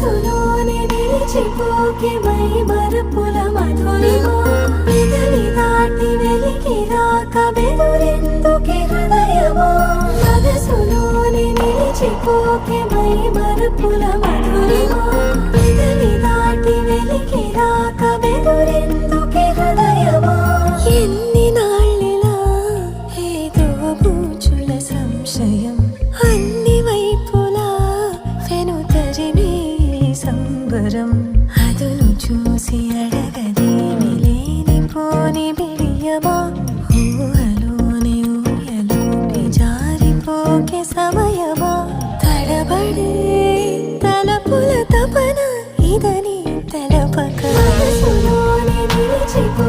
మనసులోనే నిలిచిపోకే మై మరుపుల మధురిమా పెదవి దాటి వెలికి రాక బెదురెందుకే హృదయమా మనసులోనే నిలిచిపోకే మై మరుపుల మధురిమా పెదవి దాటి వెలికి రాక బెదురెందుకే హృదయమా ఎన్ని నాళ్ళిలా ఏదో బూచుల సంశయం అన్ని వైపులా వెనుతరిమే సంబరం అదును చూసి అడగదేమి లేనిపోని బిడియమా ఊహలోని ఊయలోకి జారిపోకే సమయమా తడబడే తలపుల తపన ఇదని తెలపక మనసులోనే నిలిచిపో